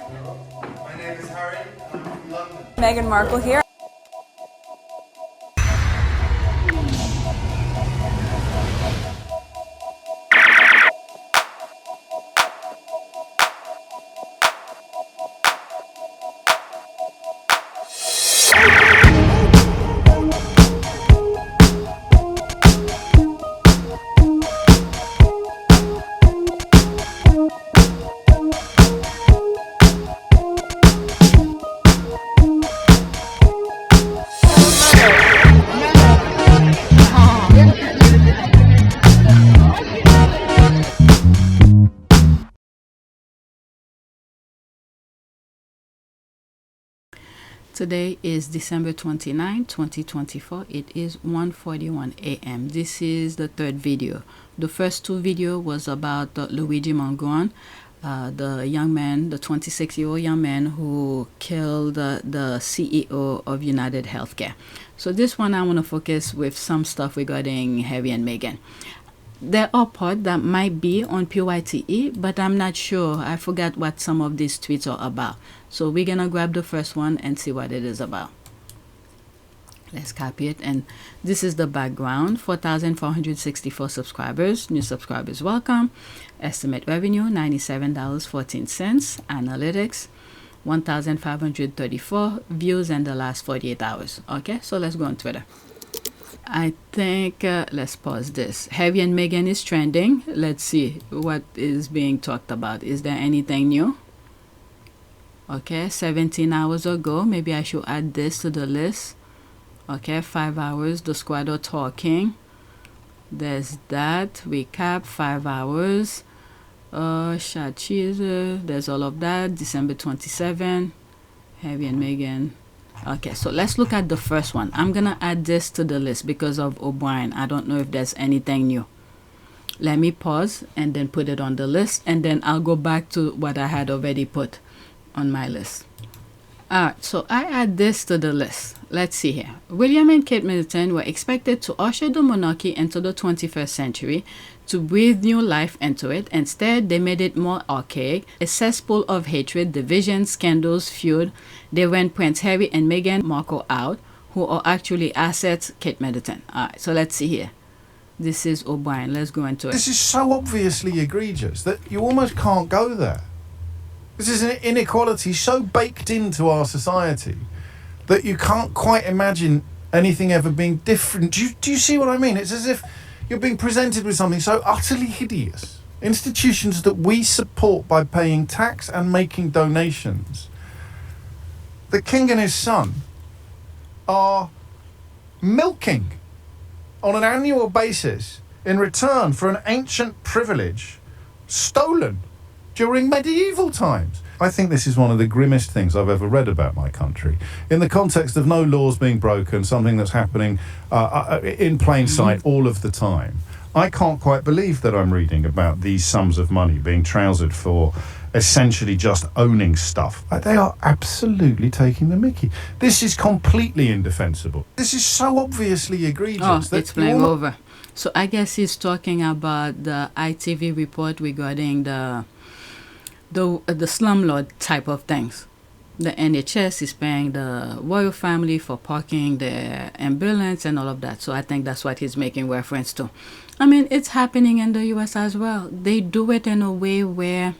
My name is Harry, and I'm from London. Meghan Markle here. Today is December 29, 2024. It is 1:41 a.m. This is the third video. The first two videos was about Luigi Mangione, the young man, the 26-year-old young man who killed the CEO of United Healthcare. So this one I want to focus with some stuff regarding Harry and Meghan. There are parts that might be on PYTE, but I'm not sure. I forgot what some of these tweets are about. So we're going to grab the first one and see what it is about. Let's copy it. And this is the background. 4,464 subscribers. New subscribers welcome. Estimate revenue, $97.14. Analytics, 1,534 views in the last 48 hours. Okay, so let's go on Twitter. I think, let's pause this. Harry and Meghan is trending. Let's see what is being talked about. Is there anything new? Okay, 17 hours ago. Maybe I should add this to the list. Okay, 5 hours. The squad are talking. There's that. Recap, 5 hours. Shot cheese. There's all of that. December 27. Harry and Meghan. Okay, so let's look at the first one. I'm gonna add this to the list because of O'Brien. I don't know if there's anything new. Let me pause and then put it on the list, and then I'll go back to what I had already put on my list. Alright, so I add this to the list. Let's see here. William and Kate Middleton were expected to usher the monarchy into the 21st century, to breathe new life into it. Instead, they made it more archaic, a cesspool of hatred, division, scandals, feud. They went Prince Harry and Meghan Markle out, who are actually assets, Kate Middleton. Alright, so let's see here. This is O'Brien. Let's go into it. This is so obviously egregious that you almost can't go there. This is an inequality so baked into our society that you can't quite imagine anything ever being different. Do you see what I mean? It's as if you're being presented with something so utterly hideous. Institutions that we support by paying tax and making donations. The king and his son are milking on an annual basis in return for an ancient privilege stolen during medieval times. I think this is one of the grimmest things I've ever read about my country. In the context of no laws being broken, something that's happening in plain sight all of the time. I can't quite believe that I'm reading about these sums of money being trousered for essentially just owning stuff. They are absolutely taking the mickey. This is completely indefensible. This is so obviously egregious. Oh, it's playing over. So I guess he's talking about the ITV report regarding the slumlord type of things. The NHS is paying the royal family for parking the ambulance and all of that. So I think that's what he's making reference to. I mean, it's happening in the US as well. They do it in a way where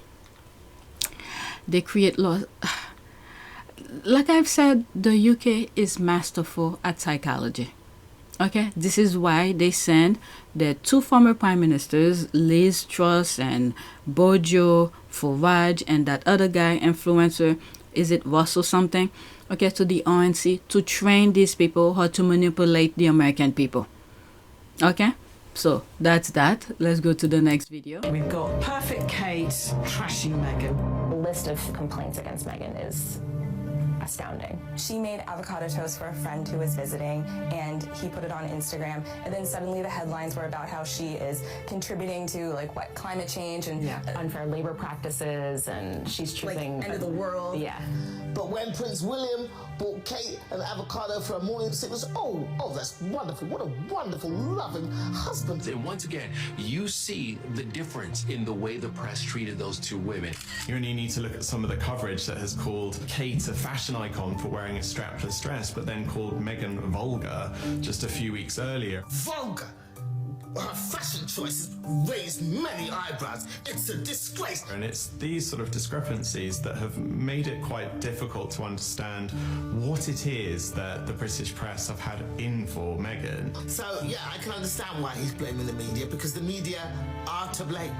they create laws. Like I've said, the UK is masterful at psychology. Okay, this is why they send their two former prime ministers, Liz Truss and Bojo, Farage, and that other guy, influencer, is it Russell something? Okay, to the RNC to train these people how to manipulate the American people. Okay, so that's that. Let's go to the next video. We've got Perfect Kate trashing Meghan. The list of complaints against Meghan is astounding. She made avocado toast for a friend who was visiting, and he put it on Instagram, and then suddenly the headlines were about how she is contributing to climate change and unfair labor practices, and she's choosing end of the world. Yeah. But when Prince William bought Kate an avocado for a morning sickness, oh, that's wonderful. What a wonderful, loving husband. And once again, you see the difference in the way the press treated those two women. You only need to look at some of the coverage that has called Kate a fashion icon for wearing a strapless dress, but then called Meghan vulgar just a few weeks earlier. Vulgar? Her fashion choices raised many eyebrows. It's a disgrace. And it's these sort of discrepancies that have made it quite difficult to understand what it is that the British press have had in for Meghan. So, yeah, I can understand why he's blaming the media, because the media are to blame.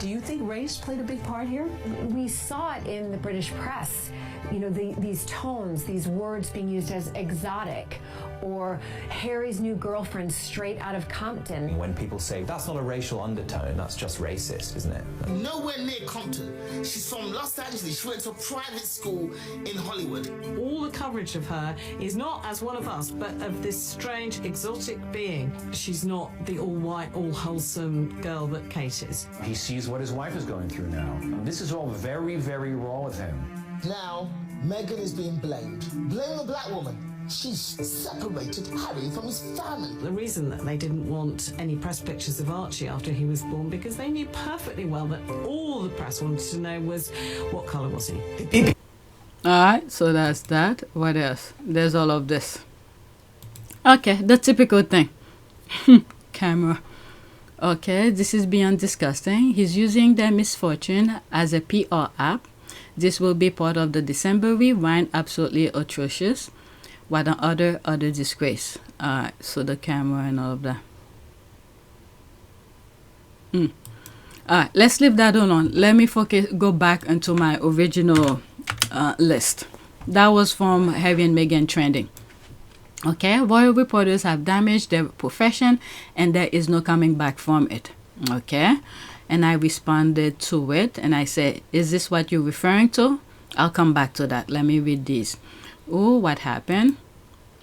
Do you think race played a big part here? We saw it in the British press. You know, these tones, these words being used as exotic, or Harry's new girlfriend straight out of Compton. When people say, that's not a racial undertone, that's just racist, isn't it? Nowhere near Compton. She's from Los Angeles. She went to a private school in Hollywood. All the coverage of her is not as one of us, but of this strange, exotic being. She's not the all-white, all-wholesome girl that Kate is. He sees what his wife is going through now. This is all very, very raw with him. Now, Meghan is being blamed. Blame the black woman. She's separated Harry from his family. The reason that they didn't want any press pictures of Archie after he was born, because they knew perfectly well that all the press wanted to know was, what colour was he? Alright, so that's that. What else? There's all of this. Okay, the typical thing. Camera. Okay, this is beyond disgusting. He's using their misfortune as a PR app. This will be part of the December rewind. Absolutely atrocious. What an utter disgrace. Alright, so the camera and all of that. Alright, let's leave that alone. Let me go back into my original list. That was from Harry and Meghan trending. Okay, royal reporters have damaged their profession and there is no coming back from it. Okay, and I responded to it and I said, is this what you're referring to? I'll come back to that. Let me read these. Oh, what happened?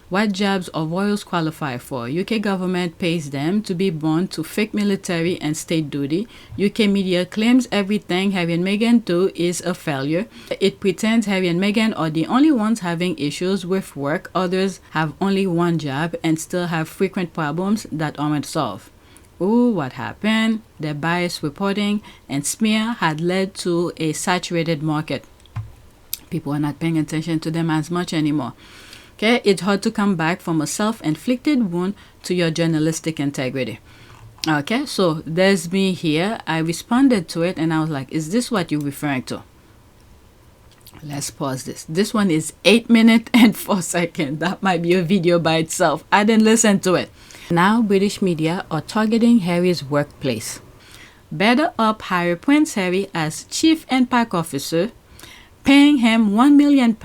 What jobs are royals qualify for? UK government pays them to be born to fake military and state duty. UK media claims everything Harry and Meghan do is a failure. It pretends Harry and Meghan are the only ones having issues with work. Others have only one job and still have frequent problems that aren't solved. Oh, what happened? Their biased reporting and smear had led to a saturated market. People are not paying attention to them as much anymore. Okay, it's hard to come back from a self-inflicted wound to your journalistic integrity. Okay, so there's me here. I responded to it and I was like, is this what you're referring to? Let's pause this. This one is 8 minutes and 4 seconds. That might be a video by itself. I didn't listen to it. Now British media are targeting Harry's workplace. BetterUp hired Prince Harry as Chief Impact Officer, paying him £1 million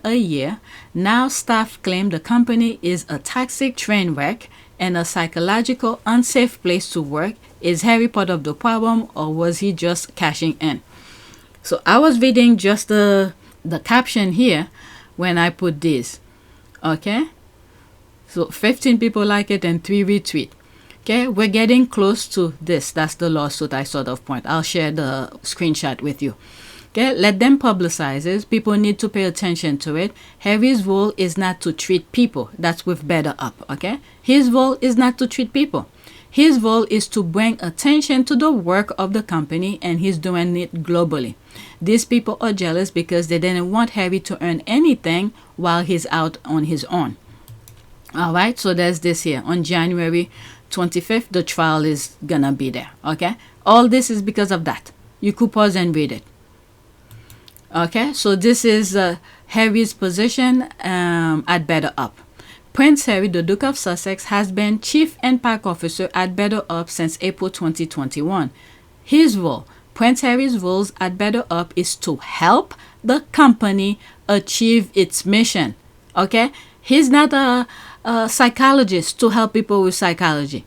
a year. Now staff claim the company is a toxic train wreck and a psychological unsafe place to work. Is Harry part of the problem or was he just cashing in? So I was reading just the caption here when I put this. Okay, so 15 people like it and 3 retweet. Okay, we're getting close to this. That's the lawsuit I sort of point. I'll share the screenshot with you. Okay, let them publicize it. People need to pay attention to it. Harry's role is not to treat people. That's with BetterUp, okay? His role is not to treat people. His role is to bring attention to the work of the company, and he's doing it globally. These people are jealous because they didn't want Harry to earn anything while he's out on his own. All right, so there's this here. On January 25th, the trial is gonna be there, okay? All this is because of that. You could pause and read it. Okay, so this is Harry's position at BetterUp. Prince Harry, the Duke of Sussex, has been Chief Impact Officer at BetterUp since April 2021. His role, Prince Harry's roles at BetterUp is to help the company achieve its mission. Okay, he's not a psychologist to help people with psychology.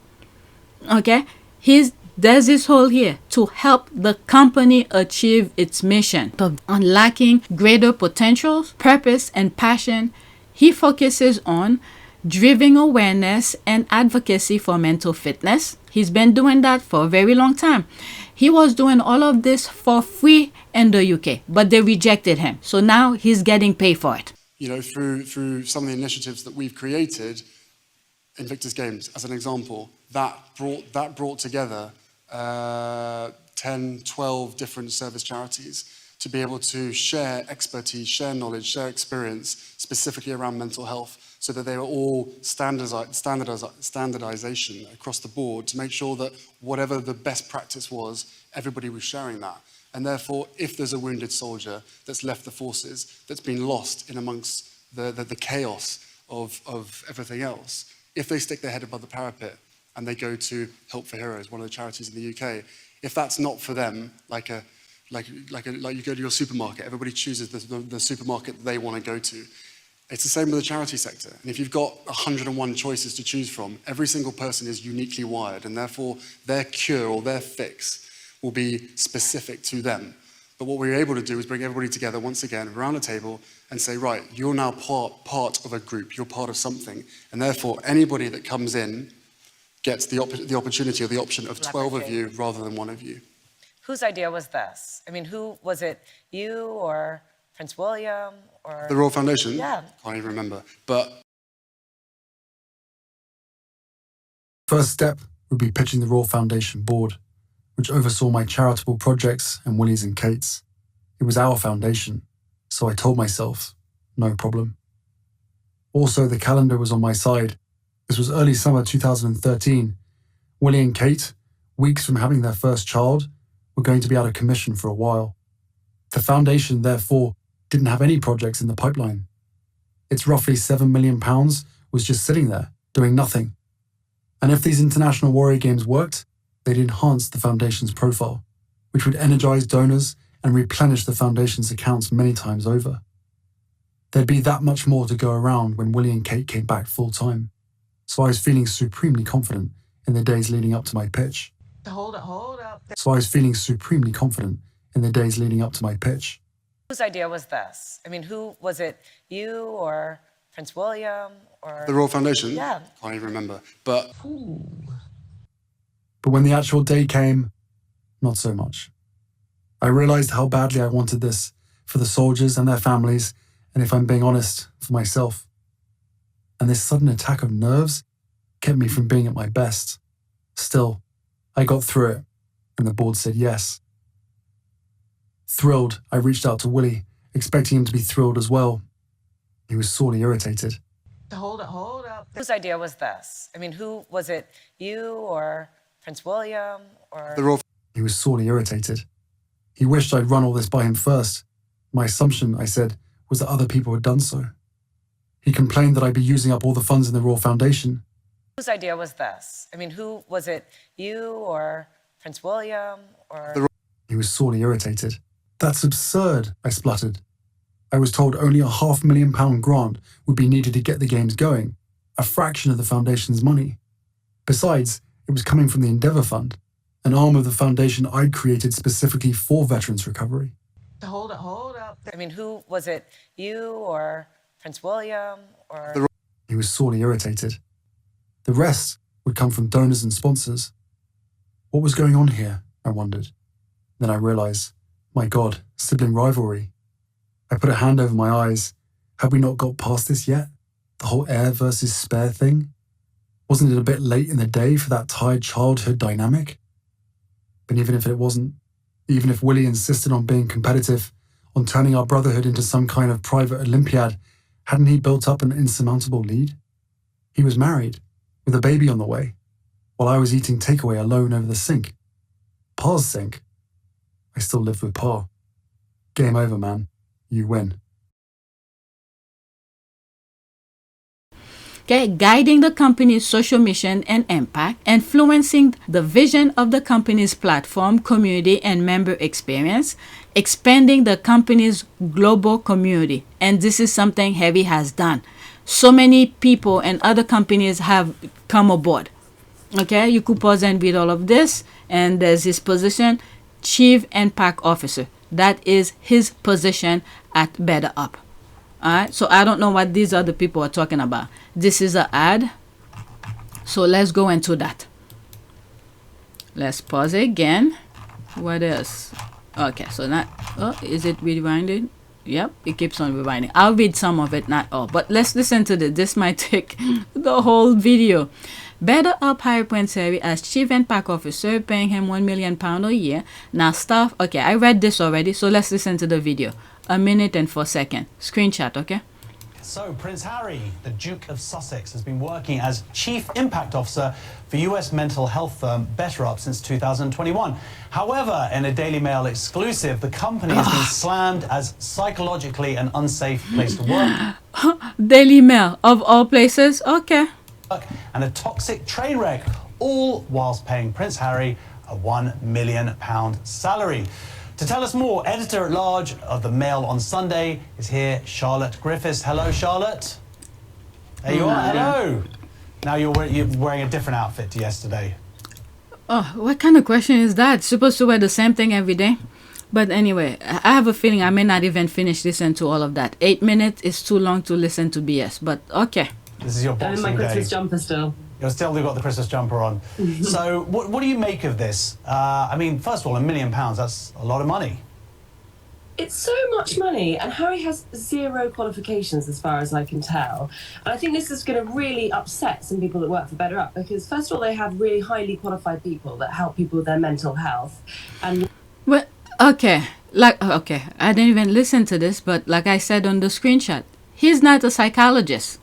Okay, he's there's this whole here to help the company achieve its mission of unlocking greater potentials, purpose, and passion. He focuses on driving awareness and advocacy for mental fitness. He's been doing that for a very long time. He was doing all of this for free in the UK, but they rejected him. So now he's getting paid for it. You know, through some of the initiatives that we've created, Invictus Games, as an example, that brought together 10, 12 different service charities to be able to share expertise, share knowledge, share experience, specifically around mental health, so that they were all standardization across the board to make sure that whatever the best practice was, everybody was sharing that. And therefore, if there's a wounded soldier that's left the forces, that's been lost in amongst the chaos of everything else, if they stick their head above the parapet and they go to Help for Heroes, one of the charities in the UK, if that's not for them, like you go to your supermarket, everybody chooses the supermarket that they want to go to. It's the same with the charity sector. And if you've got 101 choices to choose from, every single person is uniquely wired, and therefore their cure or their fix will be specific to them. But what we're able to do is bring everybody together once again around a table and say, right, you're now part of a group, you're part of something, and therefore anybody that comes in gets the opportunity or the option of 12 of you rather than one of you. Whose idea was this? I mean, who was it? You or Prince William or the Royal Foundation? Yeah. Can't even remember. But first step would be pitching the Royal Foundation board, which oversaw my charitable projects and Willie's and Kate's. It was our foundation, so I told myself, no problem. Also, the calendar was on my side. This was early summer 2013. Willie and Kate, weeks from having their first child, were going to be out of commission for a while. The foundation, therefore, didn't have any projects in the pipeline. Its roughly £7 million was just sitting there, doing nothing. And if these international warrior games worked, they'd enhance the foundation's profile, which would energize donors and replenish the foundation's accounts many times over. There'd be that much more to go around when Willie and Kate came back full-time, so I was feeling supremely confident in the days leading up to my pitch. Hold up. Whose idea was this? I mean, who was it? You or Prince William or the Royal Foundation? Yeah. Can't even remember. But when the actual day came, not so much. I realized how badly I wanted this for the soldiers and their families, and if I'm being honest, for myself. And this sudden attack of nerves kept me from being at my best. Still, I got through it, and the board said yes. Thrilled, I reached out to Willie, expecting him to be thrilled as well. He was sorely irritated. Hold up. Whose idea was this? I mean, who was it? You or Prince William or the Royal... He was sorely irritated. He wished I'd run all this by him first. My assumption, I said, was that other people had done so. He complained that I'd be using up all the funds in the Royal Foundation. Whose idea was this? I mean, who was it? You or Prince William or the... He was sorely irritated. That's absurd, I spluttered. I was told only a £500,000 grant would be needed to get the games going, a fraction of the foundation's money. Besides, it was coming from the Endeavour Fund, an arm of the foundation I'd created specifically for veterans recovery. Hold up. I mean, who was it? You or Prince William or the... He was sorely irritated. The rest would come from donors and sponsors. What was going on here, I wondered. Then I realized, my God, sibling rivalry. I put a hand over my eyes. Had we not got past this yet? The whole heir versus spare thing? Wasn't it a bit late in the day for that tired childhood dynamic? But even if it wasn't, even if Willie insisted on being competitive, on turning our brotherhood into some kind of private Olympiad, hadn't he built up an insurmountable lead? He was married, with a baby on the way, while I was eating takeaway alone over the sink. Pa's sink. I still lived with Pa. Game over, man. You win. Okay, guiding the company's social mission and impact, influencing the vision of the company's platform, community, and member experience, expanding the company's global community. And this is something Heavy has done. So many people and other companies have come aboard. Okay, you could pause and read all of this. And there's his position, Chief Impact Officer. That is his position at BetterUp. Alright, so I don't know what these other people are talking about. This is an ad. So let's go into that. Let's pause it again. What else? Okay, so that, oh, is it rewinding? Yep, it keeps on rewinding. I'll read some of it, not all. But let's listen to this. This might take the whole video. BetterUp hired Prince Harry as Chief Impact Officer, paying him £1 million a year. Now staff, okay, I read this already, so let's listen to the video. 1 minute and 4 seconds. Screenshot, okay? So, Prince Harry, the Duke of Sussex, has been working as Chief Impact Officer for US mental health firm BetterUp since 2021. However, in a Daily Mail exclusive, the company has been slammed as psychologically an unsafe place to work. Daily Mail, of all places? Okay. And a toxic train wreck, all whilst paying Prince Harry a £1 million salary. To tell us more, editor-at-large of the Mail on Sunday is here, Charlotte Griffiths. Hello, Charlotte. There you are. Hello. Now you're wearing a different outfit to yesterday. Oh, what kind of question is that? Supposed to wear the same thing every day? But anyway, I have a feeling I may not even finish listening to all of that. 8 minutes is too long to listen to BS, but okay. This is your Boxing Day. I'm in my Christmas jumper still. You've got the Christmas jumper on. So what do you make of this? I mean, first of all, £1 million, that's a lot of money. It's so much money, and Harry has 0 qualifications as far as I can tell. And I think this is going to really upset some people that work for BetterUp, because first of all, they have really highly qualified people that help people with their mental health. And well, okay, I didn't even listen to this, but like I said on the screenshot, he's not a psychologist.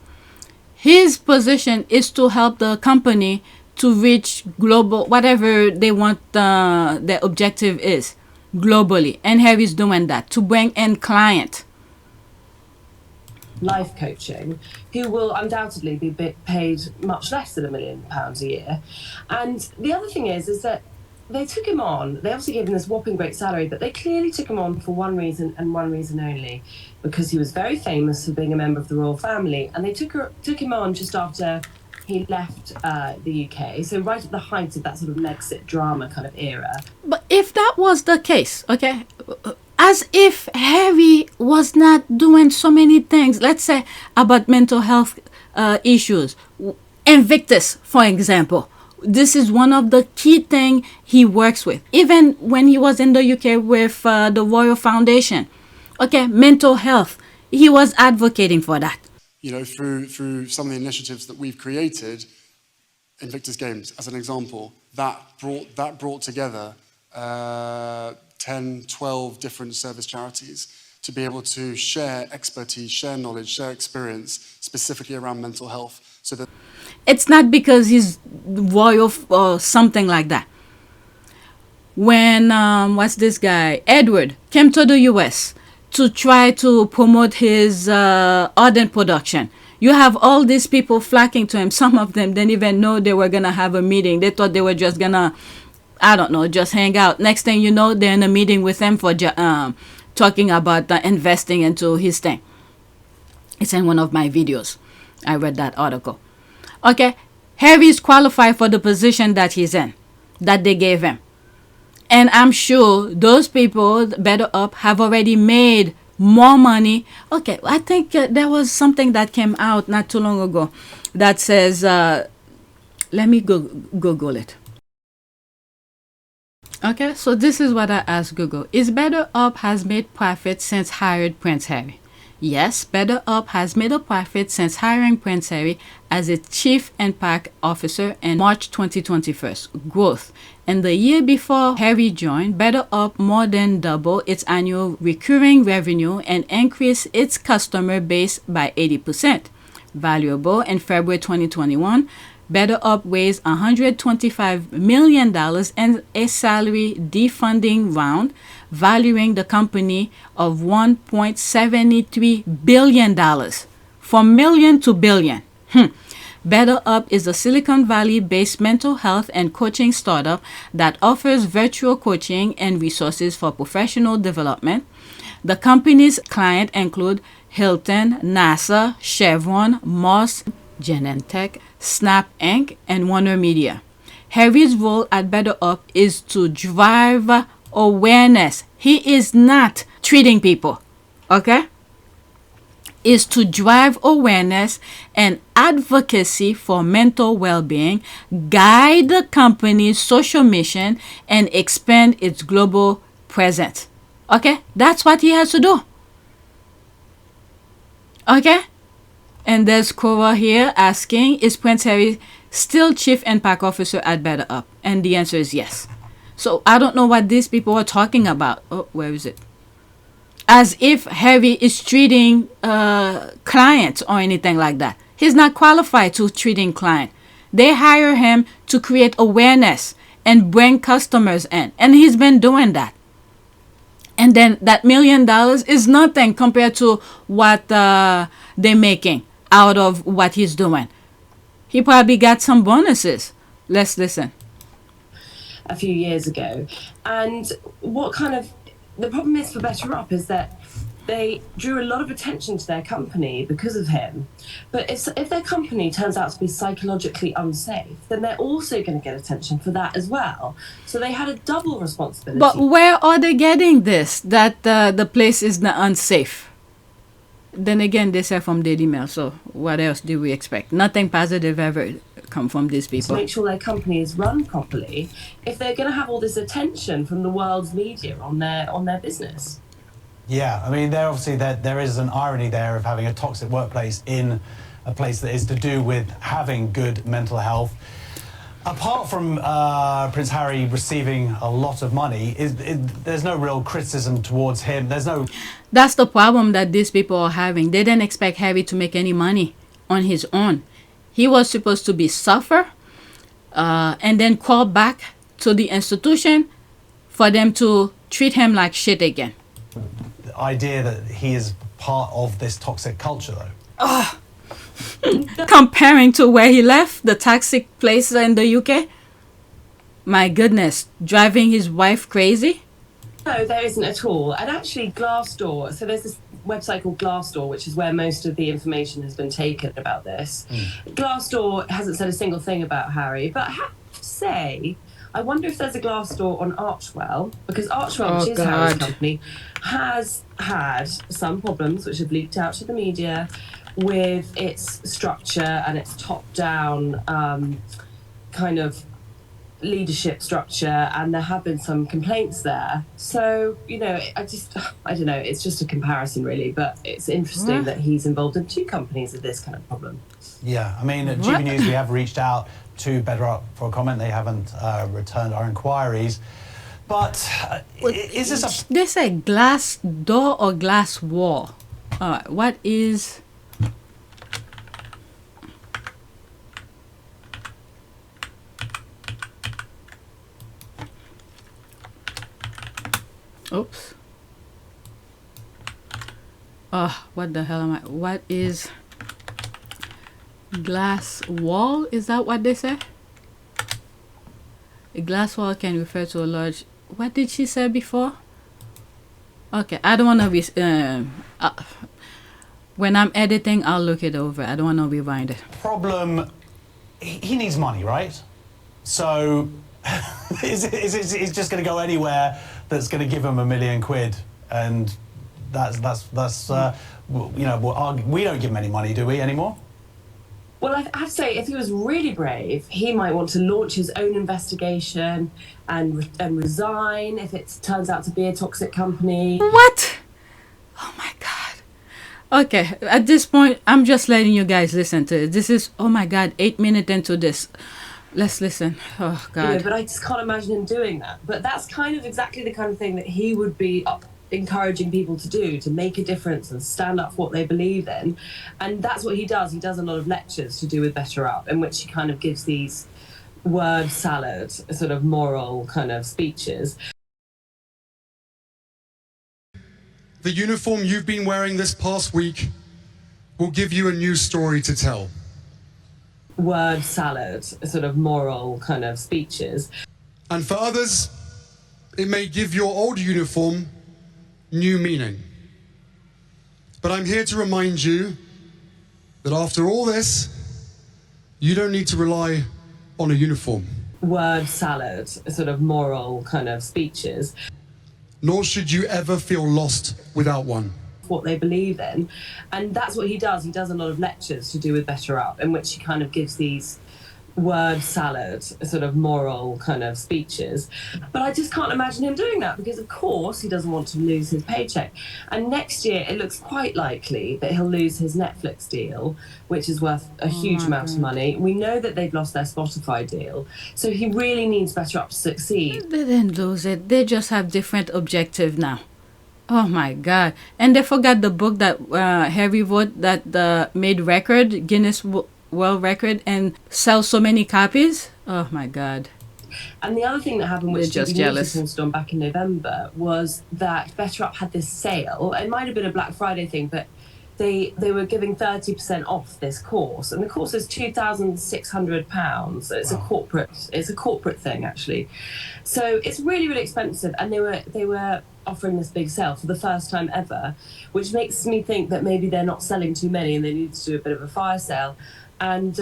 His position is to help the company to reach global, whatever they want their objective is, globally. And Harry's doing that, to bring in client. Life coaching, who will undoubtedly be paid much less than £1 million a year. And the other thing is that they took him on, they obviously gave him this whopping great salary, but they clearly took him on for one reason and one reason only, because he was very famous for being a member of the royal family, and they took him on just after he left the UK, so right at the height of that sort of Megxit drama kind of era. But if that was the case, okay, as if Harry was not doing so many things, let's say about mental health issues, Invictus, for example. This is one of the key things he works with. Even when he was in the UK with the Royal Foundation. Okay, mental health. He was advocating for that. You know, through some of the initiatives that we've created, Invictus Games, as an example, that brought together 10, 12 different service charities to be able to share expertise, share knowledge, share experience, specifically around mental health, so that it's not because he's royal or something like that. When, what's this guy, Edward, came to the US to try to promote his Ardent production, you have all these people flocking to him. Some of them didn't even know they were going to have a meeting. They thought they were just going to, I don't know, just hang out. Next thing you know, they're in a meeting with him for talking about investing into his thing. It's in one of my videos. I read that article. Okay, Harry is qualified for the position that he's in, that they gave him. And I'm sure those people, BetterUp, have already made more money. Okay, I think there was something that came out not too long ago that says, let me Google it. Okay, so this is what I asked Google. Is BetterUp has made profit since hired Prince Harry? Yes, BetterUp has made a profit since hiring Prince Harry as its Chief Impact Officer in March 2021. Growth. In the year before Harry joined, BetterUp more than doubled its annual recurring revenue and increased its customer base by 80%. Valuable in February 2021, BetterUp raised $125 million in a salary defunding round, valuing the company of $1.73 billion. From million to billion. BetterUp is a Silicon Valley-based mental health and coaching startup that offers virtual coaching and resources for professional development. The company's clients include Hilton, NASA, Chevron, Moss, Genentech, Snap Inc., and Warner Media. Harry's role at BetterUp is to drive awareness. He is not treating people, okay? Is to drive awareness and advocacy for mental well-being, guide the company's social mission, and expand its global presence. Okay? That's what he has to do. Okay? And there's Cora here asking, is Prince Harry still Chief Impact Officer at BetterUp? And the answer is yes. So I don't know what these people are talking about. Oh, where is it? As if Harry is treating clients or anything like that. He's not qualified to treating clients. They hire him to create awareness and bring customers in. And he's been doing that. And then that $1 million is nothing compared to what they're making out of what he's doing. He probably got some bonuses. Let's listen. A few years ago. And the problem is for BetterUp is that they drew a lot of attention to their company because of him. But if their company turns out to be psychologically unsafe, then they're also going to get attention for that as well. So they had a double responsibility. But where are they getting this, that the place is not unsafe? Then again, they say from Daily Mail, so what else do we expect? Nothing positive ever come from these people. To make sure their company is run properly, if they're going to have all this attention from the world's media on their business. Yeah, I mean, there is an irony there of having a toxic workplace in a place that is to do with having good mental health. Apart from Prince Harry receiving a lot of money, there's no real criticism towards him. That's the problem that these people are having. They didn't expect Harry to make any money on his own. He was supposed to be suffer and then call back to the institution for them to treat him like shit again. The idea that he is part of this toxic culture, though. Comparing to where he left, the toxic place in the UK. My goodness, driving his wife crazy? No, there isn't at all. And actually, Glassdoor, so there's this website called Glassdoor, which is where most of the information has been taken about this. Glassdoor hasn't said a single thing about Harry, but I have to say, I wonder if there's a Glassdoor on Archwell, because Archwell, which is Harry's company, has had some problems which have leaked out to the media with its structure and its top-down kind of leadership structure, and there have been some complaints there. So, I don't know, it's just a comparison really, but it's interesting that he's involved in two companies with this kind of problem. Yeah, I mean, at GB News we have reached out to BetterUp for a comment. They haven't returned our inquiries. But is this a... They say glass door or glass wall. What is... Oops. What the hell am I? What is glass wall? Is that what they say? A glass wall can refer to a large... What did she say before? Okay, I don't want to be... when I'm editing, I'll look it over. I don't want to rewind it. Problem... He needs money, right? So... is it just going to go anywhere that's going to give him £1 million, and that's we don't give him any money, do we, anymore? Well, I have to say, if he was really brave, he might want to launch his own investigation and resign if it turns out to be a toxic company. What? Oh my God. Okay, at this point, I'm just letting you guys listen to it. This is, oh my God, 8 minutes into this. Let's listen. Oh, God. But I just can't imagine him doing that. But that's kind of exactly the kind of thing that he would be encouraging people to do, to make a difference and stand up for what they believe in. And that's what he does. He does a lot of lectures to do with BetterUp, in which he kind of gives these word salad, sort of moral kind of speeches. The uniform you've been wearing this past week will give you a new story to tell. Word salad, sort of moral kind of speeches. And for others, it may give your old uniform new meaning. But I'm here to remind you that after all this, you don't need to rely on a uniform. word salad, sort of moral kind of speeches. Nor should you ever feel lost without one. What they believe in, and that's what he does. He does a lot of lectures to do with BetterUp, in which he kind of gives these word salad, sort of moral kind of speeches. But I just can't imagine him doing that, because of course he doesn't want to lose his paycheck. And next year it looks quite likely that he'll lose his Netflix deal, which is worth a huge amount of money. We know that they've lost their Spotify deal, so he really needs BetterUp to succeed. They didn't lose it. They just have different objectives now. Oh my God. And they forgot the book that Harry wrote that made record, Guinness World Record, and sell so many copies. Oh my God. And the other thing that happened, which just TV jealous. News reported on back in November, was that BetterUp had this sale. It might have been a Black Friday thing, but they were giving 30% off this course, and the course is £2,600. It's a corporate thing, actually. So it's really, really expensive, and they were offering this big sale for the first time ever, which makes me think that maybe they're not selling too many and they need to do a bit of a fire sale. And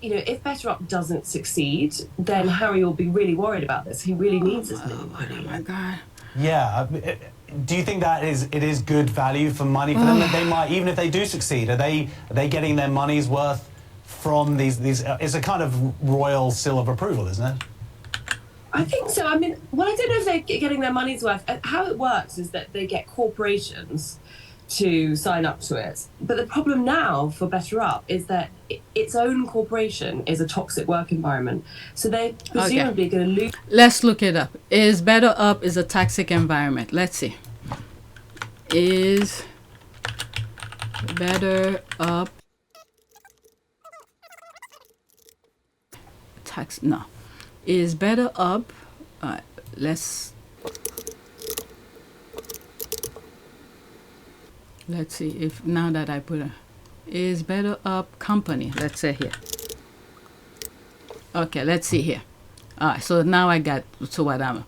if BetterUp doesn't succeed, then Harry will be really worried about this. He really needs this money. Oh my God. Yeah. Do you think that it is good value for money for them? That they might, even if they do succeed, are they getting their money's worth from these? It's a kind of royal seal of approval, isn't it? I think so. I mean, well, I don't know if they're getting their money's worth. How it works is that they get corporations to sign up to it. But the problem now for BetterUp is that its own corporation is a toxic work environment. So they're presumably going to lose. Let's look it up. Is BetterUp is a toxic environment? Let's see. Is BetterUp no. Is BetterUp let's see if now that I put is BetterUp company. Let's say here. Okay, let's see here. All right, so now I got to what I'm.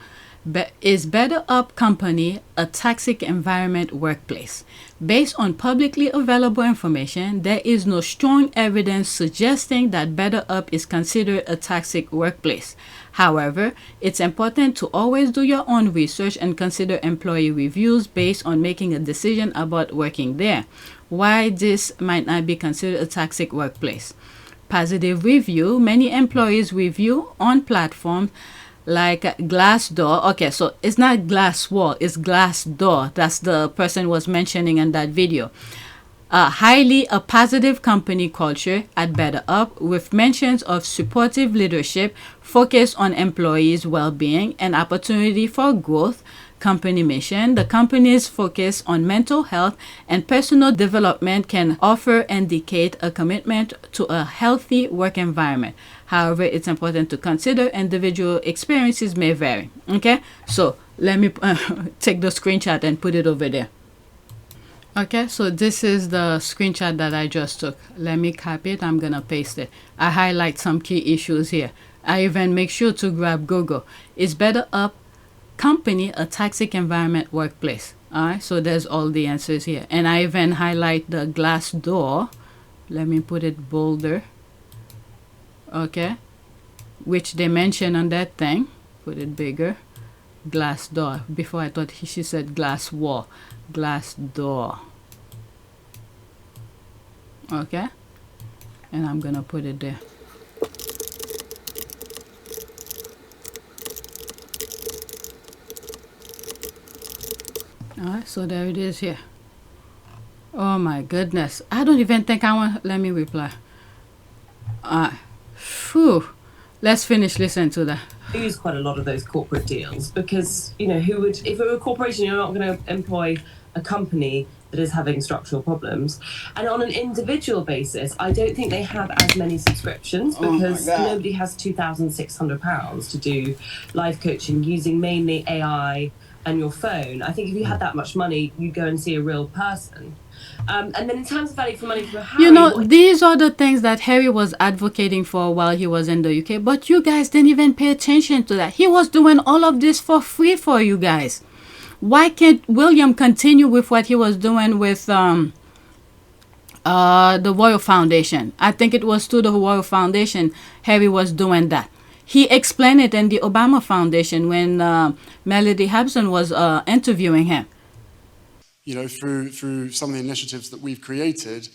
Is BetterUp company a toxic environment workplace? Based on publicly available information, there is no strong evidence suggesting that BetterUp is considered a toxic workplace. However, it's important to always do your own research and consider employee reviews based on making a decision about working there. Why this might not be considered a toxic workplace? Positive review. Many employees review on platforms like Glassdoor. Okay, so it's not Glasswall, it's Glassdoor. That's the person was mentioning in that video. Highly a positive company culture at BetterUp, with mentions of supportive leadership, focus on employees' well-being and opportunity for growth. Company mission. The company's focus on mental health and personal development can offer indicate a commitment to a healthy work environment. However, it's important to consider individual experiences may vary. Okay, so let me take the screenshot and put it over there. Okay, so this is the screenshot that I just took. Let me copy it. I'm gonna paste it. I highlight some key issues here. I even make sure to grab Google. Is BetterUp company a toxic environment workplace? All right, so there's all the answers here. And I even highlight the Glassdoor. Let me put it bolder. Okay, which they mention on that thing. Put it bigger. Glassdoor. Before I thought she said glass wall. Glassdoor. Okay, and I'm gonna put it there. Alright, so there it is here. Oh my goodness. I don't even think I want. Let me reply. Phew. Let's finish listening to that. I use quite a lot of those corporate deals because, who would, if it were a corporation, you're not going to employ a company that is having structural problems. And on an individual basis, I don't think they have as many subscriptions because nobody has £2,600 to do life coaching using mainly AI and your phone. I think if you had that much money, you'd go and see a real person. And then in terms of value for money for Harry... these are the things that Harry was advocating for while he was in the UK. But you guys didn't even pay attention to that. He was doing all of this for free for you guys. Why can't William continue with what he was doing with the Royal Foundation? I think it was to the Royal Foundation Harry was doing that. He explained it in the Obama Foundation when Melody Hobson was interviewing him. You know, through some of the initiatives that we've created,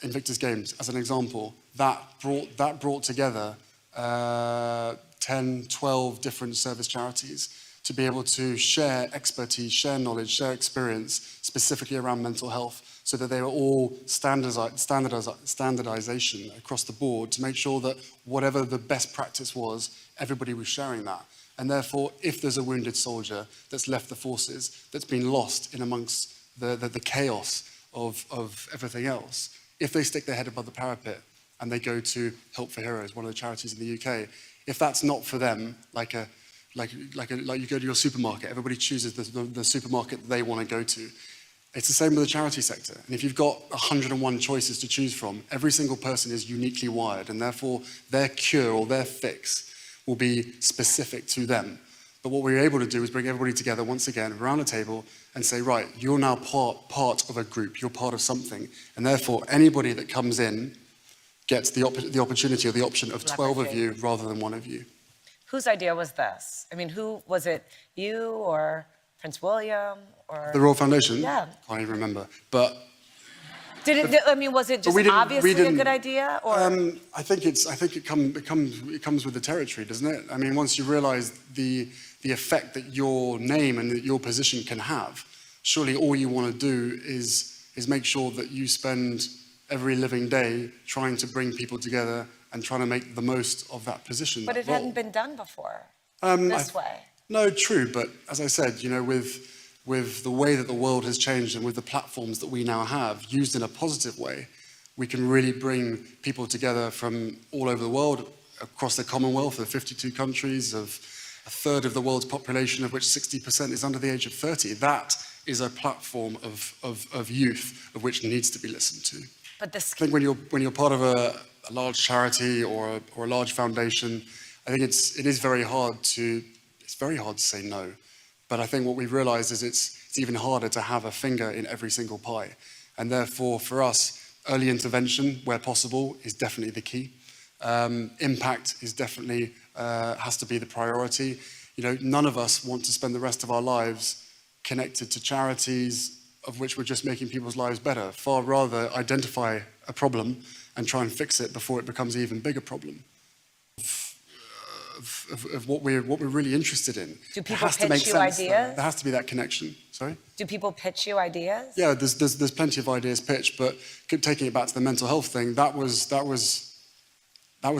Invictus Games, as an example, that brought together 10, 12 different service charities to be able to share expertise, share knowledge, share experience, specifically around mental health, so that they were all standardization across the board to make sure that whatever the best practice was, everybody was sharing that. And therefore, if there's a wounded soldier that's left the forces, that's been lost in amongst the chaos of everything else, if they stick their head above the parapet and they go to Help for Heroes, one of the charities in the UK, if that's not for them, like you go to your supermarket, everybody chooses the supermarket that they want to go to. It's the same with the charity sector. And if you've got 101 choices to choose from, every single person is uniquely wired, and therefore their cure or their fix will be specific to them. But what we're able to do is bring everybody together once again around a table and say, right, you're now part of a group, you're part of something. And therefore, anybody that comes in gets the opportunity or the option of 12 of you rather than one of you. Whose idea was this? I mean, who was it? You or Prince William or The Royal Foundation? Yeah. Can't even remember. But was it just obviously a good idea, or? I think it comes with the territory, doesn't it? I mean, once you realise the effect that your name and that your position can have, surely all you want to do is make sure that you spend every living day trying to bring people together and trying to make the most of that position. But it hadn't been done before this way. No, true. But as I said, you know, with the way that the world has changed and with the platforms that we now have, used in a positive way, we can really bring people together from all over the world, across the Commonwealth of 52 countries, of a third of the world's population, of which 60% is under the age of 30. That is a platform of youth, of which needs to be listened to. But I think when you're part of a large charity or a large foundation, I think it is very hard to say no. But I think what we've realized is it's even harder to have a finger in every single pie. And therefore, for us, early intervention, where possible, is definitely the key. Impact is definitely, has to be the priority. You know, none of us want to spend the rest of our lives connected to charities of which we're just making people's lives better. Far rather identify a problem and try and fix it before it becomes an even bigger problem. Of what we're really interested in. Do people pitch you ideas? There has to be that connection. Sorry? Do people pitch you ideas? Yeah, there's plenty of ideas pitched, but taking it back to the mental health thing, that was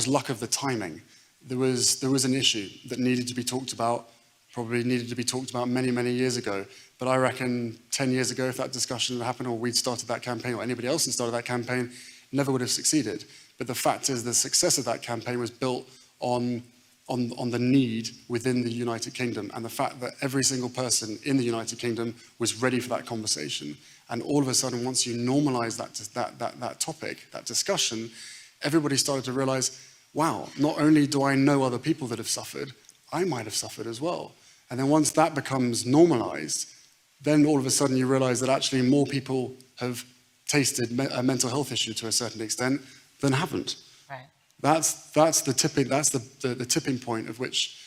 luck of the timing. There was an issue that needed to be talked about, probably needed to be talked about many, many years ago. But I reckon 10 years ago, if that discussion had happened, or we'd started that campaign, or anybody else had started that campaign, never would have succeeded. But the fact is, the success of that campaign was built on the need within the United Kingdom, and the fact that every single person in the United Kingdom was ready for that conversation. And all of a sudden, once you normalize that topic, that discussion, everybody started to realize, wow, not only do I know other people that have suffered, I might have suffered as well. And then once that becomes normalized, then all of a sudden you realize that actually more people have tasted a mental health issue to a certain extent than haven't. Right. That's the tipping point of which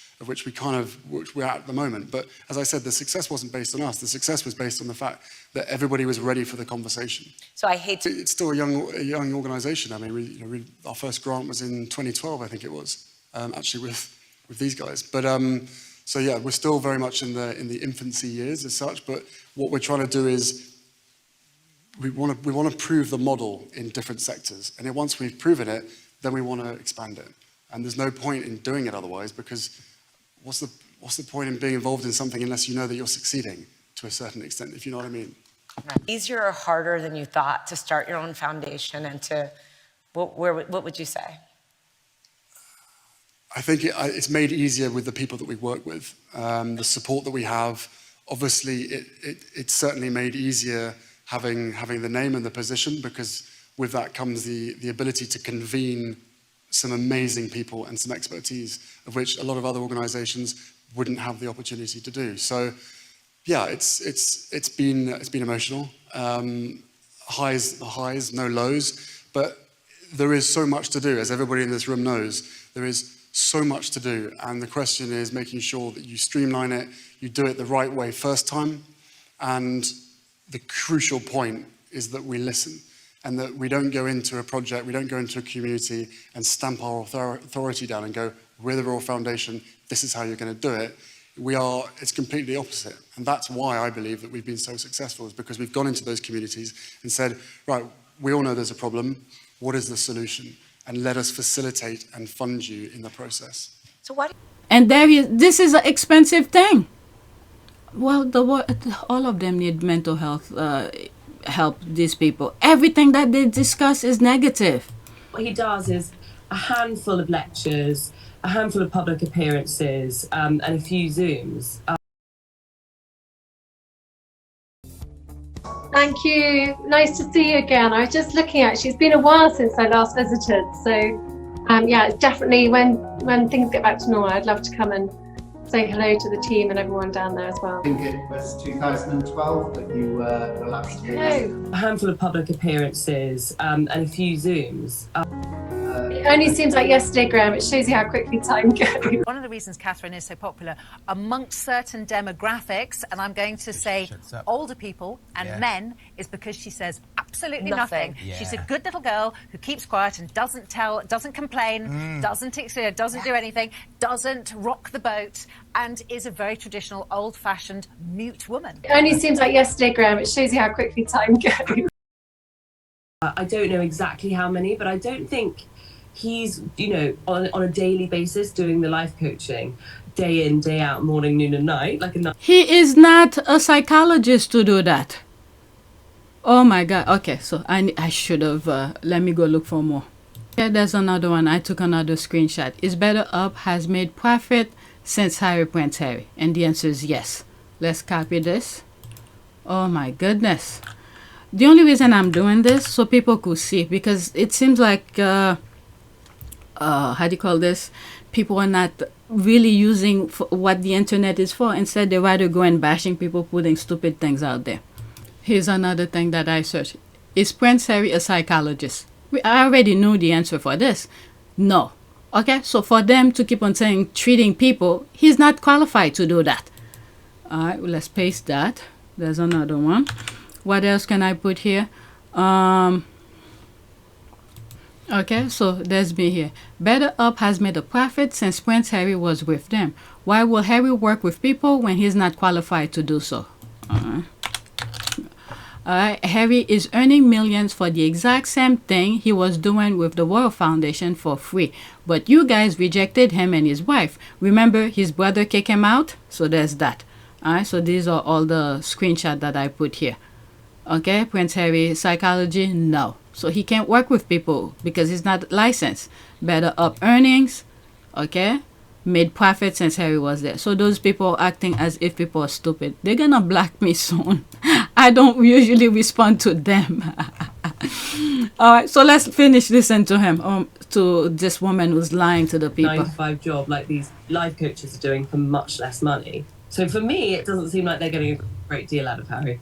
we're at the moment. But as I said, the success wasn't based on us. The success was based on the fact that everybody was ready for the conversation. So I hate to... It's still a young organisation. I mean, our first grant was in 2012, I think it was, actually with these guys. But so yeah, we're still very much in the infancy years as such. But what we're trying to do is we want to prove the model in different sectors, and then once we've proven it, then we want to expand it. And there's no point in doing it otherwise, because what's the point in being involved in something unless you know that you're succeeding to a certain extent, if you know what I mean? Right. Easier or harder than you thought to start your own foundation and to, what would you say? I think it's made easier with the people that we work with, the support that we have. Obviously, it's certainly made easier having the name and the position, because with that comes the ability to convene some amazing people and some expertise, of which a lot of other organizations wouldn't have the opportunity to do. So yeah, it's been emotional. Highs, no lows, but there is so much to do, as everybody in this room knows. There is so much to do. And the question is making sure that you streamline it, you do it the right way first time. And the crucial point is that we listen and that we don't go into a project, we don't go into a community and stamp our authority down and go, we're the Royal Foundation, this is how you're going to do it. It's completely opposite. And that's why I believe that we've been so successful, is because we've gone into those communities and said, right, we all know there's a problem. What is the solution? And let us facilitate and fund you in the process. So what? And this is an expensive thing. Well, all of them need mental health help, these people. Everything that they discuss is negative. What he does is a handful of lectures, a handful of public appearances, and a few Zooms. Thank you. Nice to see you again. I was just looking actually, it's been a while since I last visited. So yeah, it's definitely when things get back to normal, I'd love to come and say hello to the team and everyone down there as well. I think it was 2012 that you were last here. A handful of public appearances and a few Zooms. It only seems like yesterday, Graham. It shows you how quickly time goes. One of the reasons Catherine is so popular amongst certain demographics, and I'm going to say older people and men, is because she says absolutely nothing. She's a good little girl who keeps quiet and doesn't complain, doesn't do anything, doesn't rock the boat, and is a very traditional, old-fashioned, mute woman. It only seems like yesterday, Graham. It shows you how quickly time goes. I don't know exactly how many, but I don't think he's, on a daily basis doing the life coaching, day in, day out, morning, noon, and night. He is not a psychologist to do that. Oh my God. Okay, so I should have, let me go look for more. Yeah, there's another one. I took another screenshot. Is BetterUp has made profit since Prince Harry? And the answer is yes. Let's copy this. Oh my goodness. The only reason I'm doing this so people could see, because it seems like how do you call this? People are not really using what the internet is for. Instead, they rather go and bashing people putting stupid things out there. Here's another thing that I searched. Is Prince Harry a psychologist? I already knew the answer for this. No. Okay, so for them to keep on saying treating people, he's not qualified to do that. All right, well, let's paste that. There's another one. What else can I put here? Okay, so there's me here. BetterUp has made a profit since Prince Harry was with them. Why will Harry work with people when he's not qualified to do so? Harry is earning millions for the exact same thing he was doing with the Royal Foundation for free. But you guys rejected him and his wife. Remember, his brother kicked him out? So there's that. Alright, so these are all the screenshots that I put here. Okay, Prince Harry, psychology? No. So he can't work with people because he's not licensed. BetterUp earnings, okay, made profit since Harry was there. So those people acting as if people are stupid, they're gonna block me soon. I don't usually respond to them. All right, so let's finish listening to him, to this woman who's lying to the people. 9-to-5 job like these life coaches are doing for much less money. So for me, it doesn't seem like they're getting a great deal out of Harry.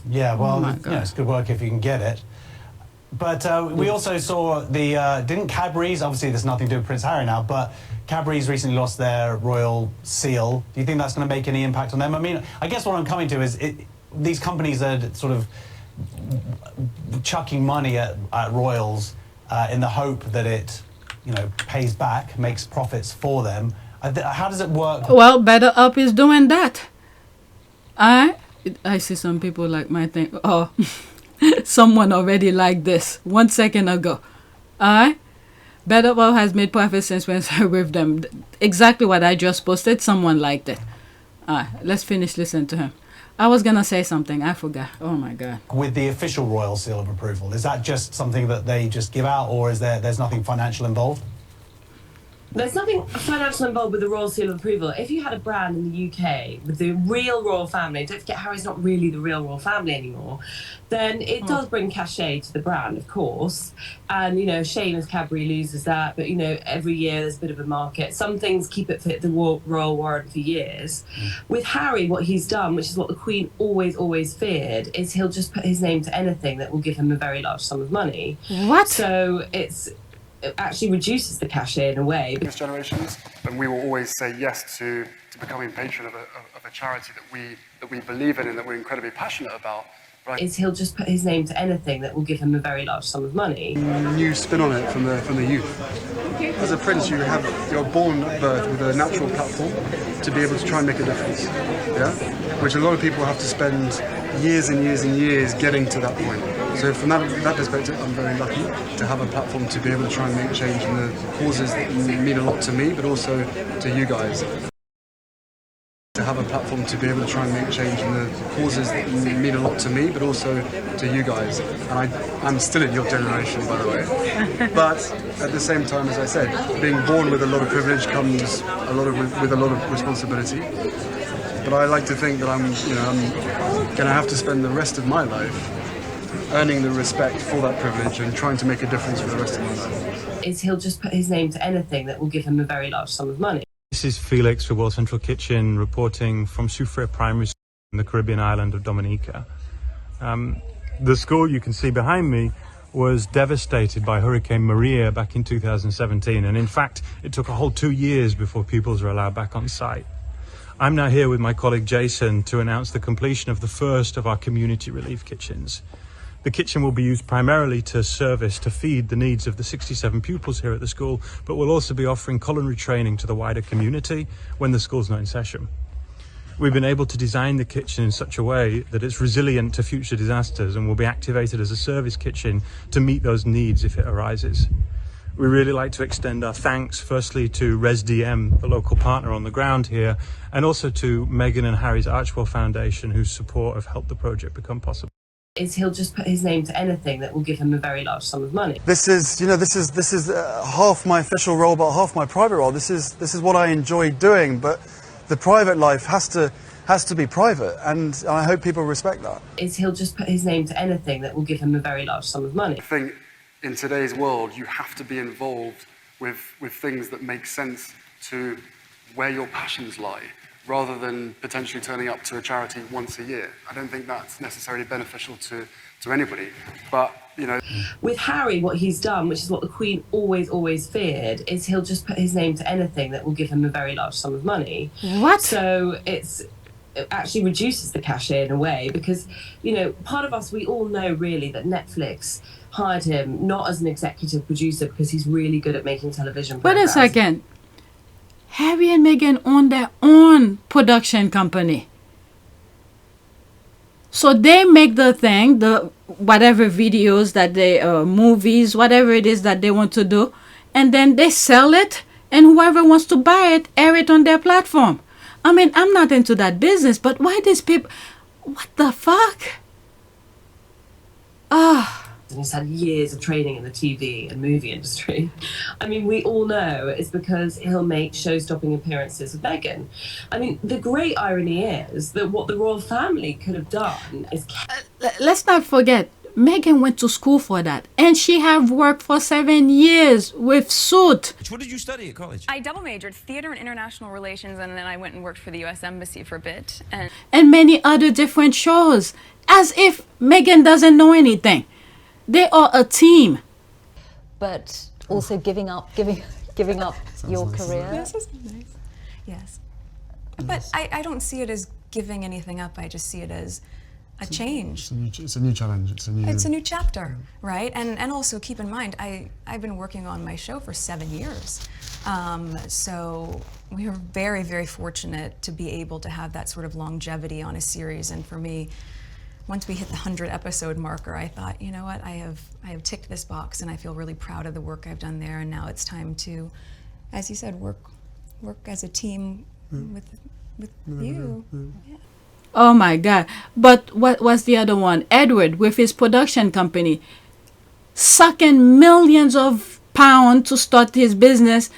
Yeah, well, it's good work if you can get it. But we also saw didn't Cadbury's, obviously there's nothing to do with Prince Harry now, but Cadbury's recently lost their royal seal. Do you think that's going to make any impact on them? I mean, I guess what I'm coming to is these companies are sort of chucking money at royals in the hope that it, pays back, makes profits for them. How does it work? Well, BetterUp is doing that. I see some people like my thing. Oh, someone already liked this 1 second ago. BetterUp has made profit since when with them. Exactly what I just posted. Someone liked it. Let's finish listening to him. I was gonna say something. I forgot. Oh my God. With the official royal seal of approval, is that just something that they just give out, or is there's nothing financial involved? There's nothing financial involved with the royal seal of approval. If you had a brand in the UK with the real royal family, don't forget Harry's not really the real royal family anymore, then it does bring cachet to the brand, of course. And, shame if Cadbury loses that, but, every year there's a bit of a market. Some things keep it fit the royal warrant for years. With Harry, what he's done, which is what the Queen always feared, is he'll just put his name to anything that will give him a very large sum of money. What? So it's... it actually reduces the cachet in a way. Generations, and we will always say yes to becoming patron of a charity that we believe in and that we're incredibly passionate about. Right. Is he'll just put his name to anything that will give him a very large sum of money. New spin on it from the youth. As a prince, you're born at birth with a natural platform to be able to try and make a difference. Yeah, which a lot of people have to spend years and years and years getting to that point. So from that perspective, I'm very lucky to have a platform to be able to try and make change in the causes that mean a lot to me, but also to you guys. To have a platform to be able to try and make change in the causes that mean a lot to me, but also to you guys. And I'm still in your generation, by the way. But at the same time, as I said, being born with a lot of privilege comes with a lot of responsibility. But I like to think that I'm going to have to spend the rest of my life earning the respect for that privilege and trying to make a difference for the rest of my life. Is he'll just put his name to anything that will give him a very large sum of money. This is Felix for World Central Kitchen reporting from Soufrière Primary School in the Caribbean island of Dominica. The school you can see behind me was devastated by Hurricane Maria back in 2017, and in fact it took a whole 2 years before pupils were allowed back on site. I'm now here with my colleague Jason to announce the completion of the first of our community relief kitchens. The kitchen will be used primarily to feed the needs of the 67 pupils here at the school, but we'll also be offering culinary training to the wider community when the school's not in session. We've been able to design the kitchen in such a way that it's resilient to future disasters and will be activated as a service kitchen to meet those needs if it arises. We really like to extend our thanks firstly to ResDM, the local partner on the ground here, and also to Meghan and Harry's Archwell Foundation, whose support have helped the project become possible. Is he'll just put his name to anything that will give him a very large sum of money. This is half my official role, but half my private role. This is what I enjoy doing, but the private life has to be private, and I hope people respect that. Is he'll just put his name to anything that will give him a very large sum of money. I think in today's world, you have to be involved with things that make sense to where your passions lie, rather than potentially turning up to a charity once a year. I don't think that's necessarily beneficial to anybody. But, With Harry, what he's done, which is what the Queen always feared, is he'll just put his name to anything that will give him a very large sum of money. What? So it actually reduces the cachet in a way, because, part of us, we all know really that Netflix hired him not as an executive producer because he's really good at making television Wait programs. a second. Harry and Meghan own their own production company. So they make the thing, whatever videos that they, movies, whatever it is that they want to do, and then they sell it, and whoever wants to buy it, air it on their platform. I mean, I'm not into that business, but why these people, what the fuck? And he's had years of training in the TV and movie industry. I mean, we all know it's because he'll make show-stopping appearances with Meghan. I mean, the great irony is that what the royal family could have done is... Let's not forget, Meghan went to school for that, and she have worked for 7 years with suit. What did you study at college? I double majored theater and international relations, and then I went and worked for the U.S. Embassy for a bit. And many other different shows, as if Meghan doesn't know anything. They are a team. But also giving up your career. Yes, that's nice. Yes. But I don't see it as giving anything up. I just see it as a change. It's a new challenge. It's a new chapter, right? And also keep in mind, I've been working on my show for 7 years. So we were very, very fortunate to be able to have that sort of longevity on a series. And for me, once we hit the 100 episode marker, I thought, you know what, I have ticked this box, and I feel really proud of the work I've done there. And now it's time to, as you said, work as a team with you. Yeah. Oh my God. But what was the other one? Edward, with his production company, sucking millions of pounds to start his business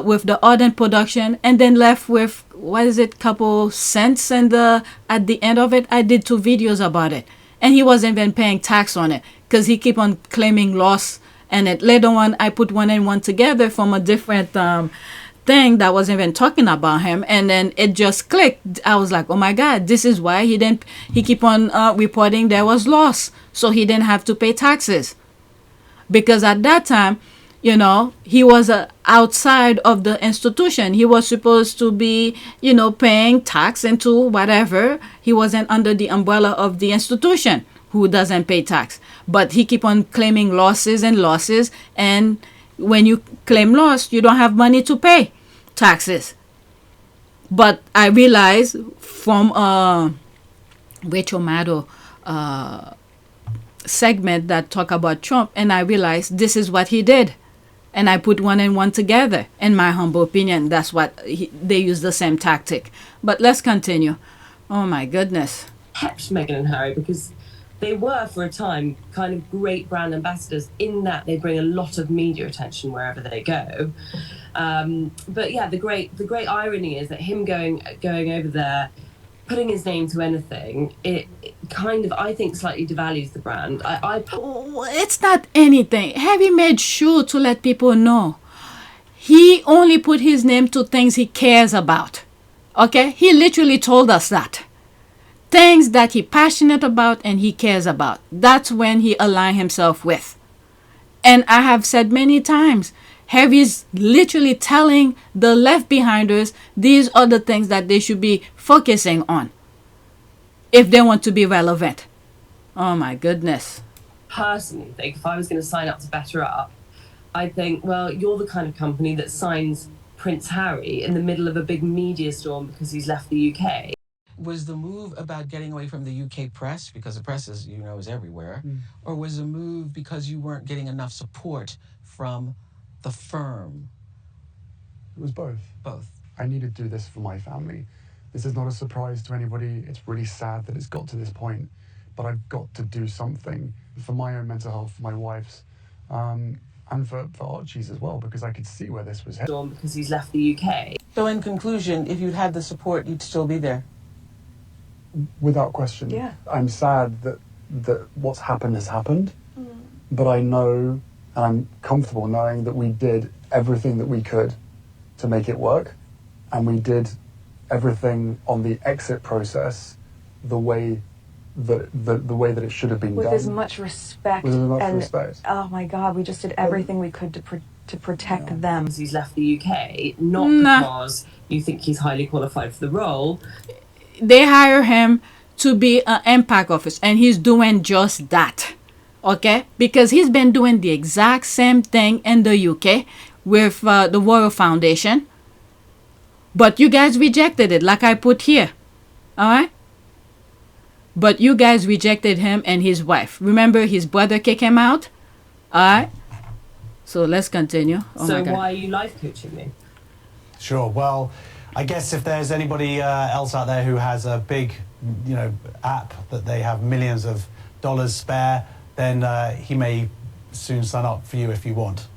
with the Ardent production, and then left with, what is it, couple cents, and at the end of it, I did 2 videos about it, and he wasn't even paying tax on it because he keep on claiming loss. And later on, I put one and one together from a different thing that wasn't even talking about him, and then it just clicked. I was like, oh my God, this is why he keep on reporting there was loss, so he didn't have to pay taxes, because at that time You know, he was outside of the institution. He was supposed to be, you know, paying tax into whatever. He wasn't under the umbrella of the institution who doesn't pay tax. But he keep on claiming losses and losses. And when you claim loss, you don't have money to pay taxes. But I realized from Rachel Maddow segment that talk about Trump, and I realized this is what he did. And I put one and one together. In my humble opinion, that's what they use the same tactic. But let's continue. Oh my goodness. Kept Meghan and Harry because they were for a time kind of great brand ambassadors in that they bring a lot of media attention wherever they go. But yeah, the great irony is that him going over there, putting his name to anything, it kind of, I think, slightly devalues the brand. It's not anything. Harry made sure to let people know. He only put his name to things he cares about. Okay? He literally told us that. Things that he's passionate about and he cares about. That's when he aligns himself with. And I have said many times, Harry's literally telling the left behinders these are the things that they should be focusing on if they want to be relevant. Oh my goodness. Personally think if I was going to sign up to BetterUp, I'd think, well, you're the kind of company that signs Prince Harry in the middle of a big media storm because he's left the UK. Was the move about getting away from the UK press, because the press is, you know, is everywhere, or was the move because you weren't getting enough support from the firm? It was both. Both. I needed to do this for my family. This is not a surprise to anybody. It's really sad that it's got to this point, but I've got to do something for my own mental health, for my wife's, and for Archie's as well, because I could see where this was heading. Because he's left the UK. So in conclusion, if you'd had the support, you'd still be there? Without question. Yeah. I'm sad that what's happened has happened, but I know, and I'm comfortable knowing that we did everything that we could to make it work, and we did everything on the exit process the way that it should have been with done. As much respect. With as much and, respect. Oh my God, we just did everything we could to protect them. He's left the UK, not because you think he's highly qualified for the role. They hire him to be an impact officer, and he's doing just that. Okay? Because he's been doing the exact same thing in the UK with the Royal Foundation. But you guys rejected it, like I put here. Alright? But you guys rejected him and his wife. Remember his brother kicked him out? Alright? So let's continue. Oh So my God. why are you life coaching me? Sure. Well, I guess if there's anybody else out there who has a big, you know, app that they have millions of dollars spare, then he may soon sign up for you if you want.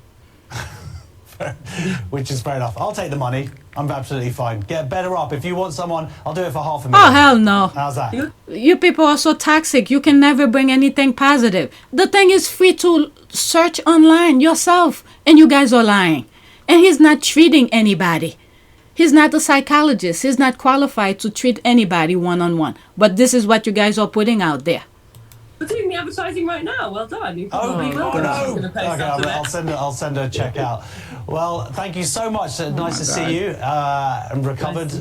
Which is fair enough. I'll take the money. I'm absolutely fine. Get BetterUp. If you want someone, I'll do it for $500,000. Oh, hell no. How's that? You people are so toxic. You can never bring anything positive. The thing is free to search online yourself. And you guys are lying. And he's not treating anybody. He's not a psychologist. He's not qualified to treat anybody one-on-one. But this is what you guys are putting out there. We're doing the advertising right now. Well done. You Oh, probably will. no. Gonna pay Okay, some of it. I'll send her a check out. Well, thank you so much. Nice to see you and recovered.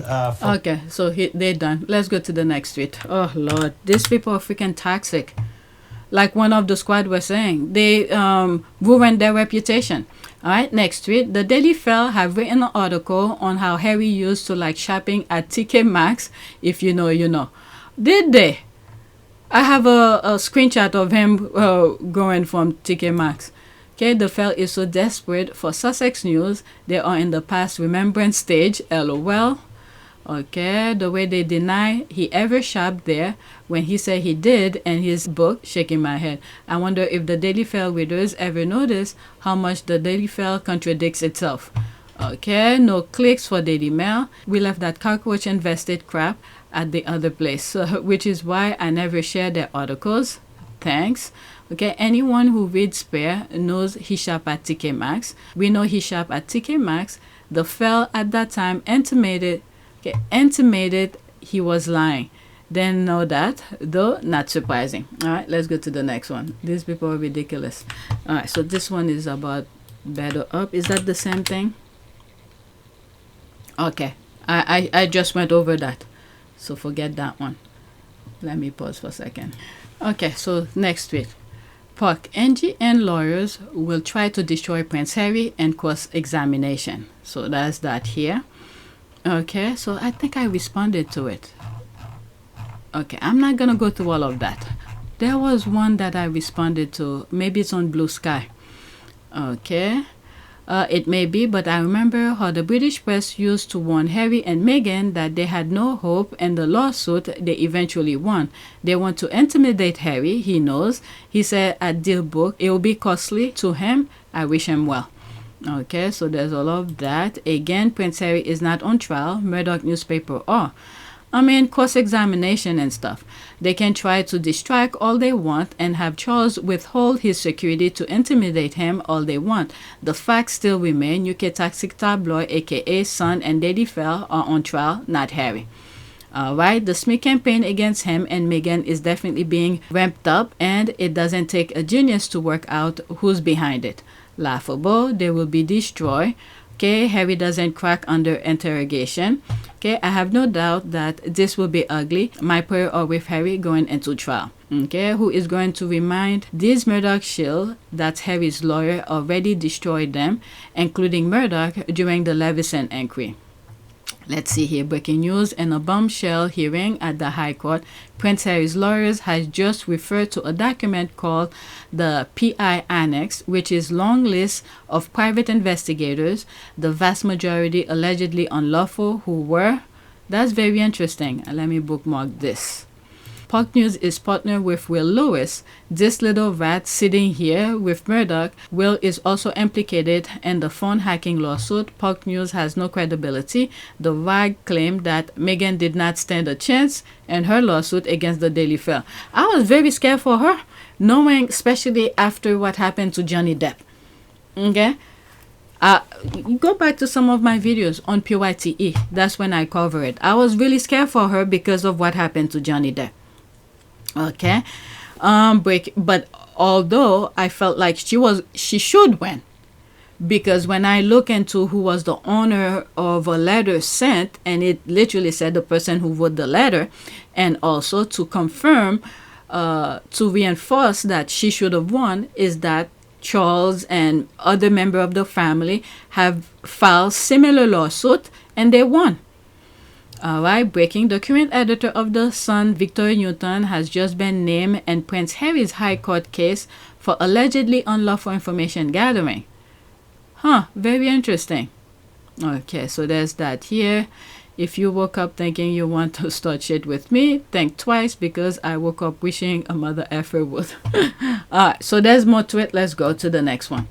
Okay, so they're done. Let's go to the next tweet. Oh, Lord. These people are freaking toxic. Like one of the squad was saying. They ruined their reputation. All right, next tweet. The Daily Fail have written an article on how Harry used to like shopping at TK Maxx. If you know, you know. Did they? I have a screenshot of him going from TK Maxx. Okay, the Fail is so desperate for Sussex news. They are in the past remembrance stage. LOL. Okay, the way they deny he ever shopped there when he said he did in his book, shaking my head. I wonder if the Daily Fail readers ever notice how much the Daily Fail contradicts itself. Okay, no clicks for Daily Mail. We left that cockroach invested crap at the other place, which is why I never share their articles. Thanks. Okay, anyone who reads Spare knows he shopped at TK Maxx. We know he shopped at TK Maxx. The Fail at that time intimated he was lying. Didn't know that, though not surprising. All right, let's go to the next one. These people are ridiculous. All right, so this one is about BetterUp, is that the same thing? Okay, I just went over that, so forget that one. Let me pause for a second. Okay, so next tweet. Park NGN lawyers will try to destroy Prince Harry and cross-examination. So that's that here. Okay, so I think I responded to it. Okay, I'm not gonna go through all of that. There was one that I responded to. Maybe it's on Blue Sky. Okay. It may be, but I remember how the British press used to warn Harry and Meghan that they had no hope, and the lawsuit they eventually won. They want to intimidate Harry, he knows. He said at Deal Book, it will be costly to him. I wish him well. Okay, so there's all of that. Again, Prince Harry is not on trial. Murdoch newspaper are. I mean, cross-examination and stuff. They can try to distract all they want and have Charles withhold his security to intimidate him all they want. The facts still remain. UK Toxic Tabloid, aka Sun and Daily Fair, are on trial, not Harry. Alright, the smear campaign against him and Meghan is definitely being ramped up, and it doesn't take a genius to work out who's behind it. Laughable, they will be destroyed. Okay, Harry doesn't crack under interrogation. Okay, I have no doubt that this will be ugly. My prayer are with Harry going into trial. Okay, who is going to remind these Murdoch shield that Harry's lawyer already destroyed them, including Murdoch during the Leveson inquiry. Let's see here, breaking news. In a bombshell hearing at the High Court, Prince Harry's lawyers has just referred to a document called the PI Annex, which is long list of private investigators, the vast majority allegedly unlawful, who were. That's very interesting. Let me bookmark this. Puck News is partnered with Will Lewis. This little rat sitting here with Murdoch. Will is also implicated in the phone hacking lawsuit. Puck News has no credibility. The rag claimed that Meghan did not stand a chance in her lawsuit against the Daily Fair. I was very scared for her, knowing, especially after what happened to Johnny Depp. Okay? Go back to some of my videos on PYTE. That's when I cover it. I was really scared for her because of what happened to Johnny Depp. Okay, but although I felt like she should win, because when I look into who was the owner of a letter sent, and it literally said the person who wrote the letter, and also to confirm, to reinforce that she should have won, is that Charles and other members of the family have filed similar lawsuit and they won. Alright, breaking. The current editor of The Sun, Victoria Newton, has just been named in Prince Harry's High Court case for allegedly unlawful information gathering. Huh, very interesting. Okay, so there's that here. If you woke up thinking you want to start shit with me, think twice, because I woke up wishing a mother effer would. Alright, so there's more to it. Let's go to the next one.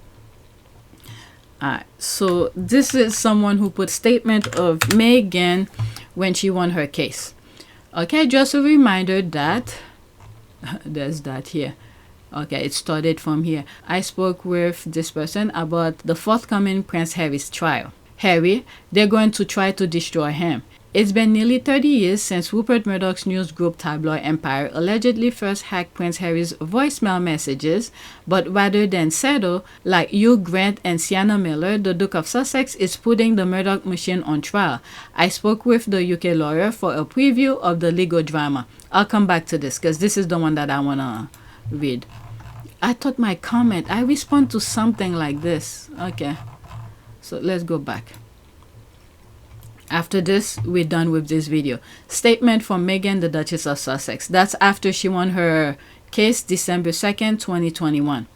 Alright, so this is someone who put statement of Meghan when she won her case. Okay, just a reminder that there's that here. Okay, it started from here. I spoke with this person about the forthcoming Prince Harry's trial. Harry, they're going to try to destroy him. It's been nearly 30 years since Rupert Murdoch's news group Tabloid Empire allegedly first hacked Prince Harry's voicemail messages, but rather than settle, like Hugh Grant and Sienna Miller, the Duke of Sussex is putting the Murdoch machine on trial. I spoke with the UK lawyer for a preview of the legal drama. I'll come back to this because this is the one that I want to read. I thought my comment, I respond to something like this. Okay, so let's go back. After this, we're done with this video. Statement from Meghan, the Duchess of Sussex. That's after she won her case December 2nd, 2021.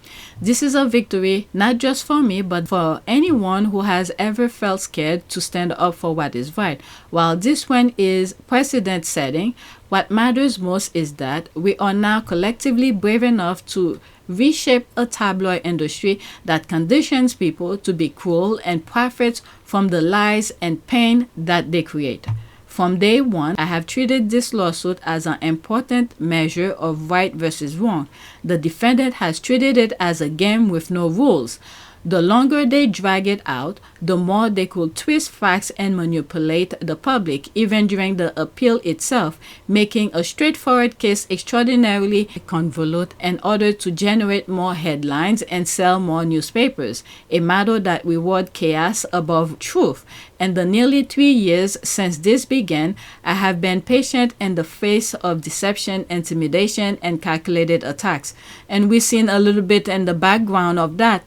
This is a victory, not just for me, but for anyone who has ever felt scared to stand up for what is right. While this one is precedent setting, what matters most is that we are now collectively brave enough to reshape a tabloid industry that conditions people to be cruel and profits from the lies and pain that they create. From day one, I have treated this lawsuit as an important measure of right versus wrong. The defendant has treated it as a game with no rules. The longer they drag it out, the more they could twist facts and manipulate the public, even during the appeal itself, making a straightforward case extraordinarily convoluted in order to generate more headlines and sell more newspapers, a matter that reward chaos above truth. In the nearly 3 years since this began, I have been patient in the face of deception, intimidation, and calculated attacks. And we've seen a little bit in the background of that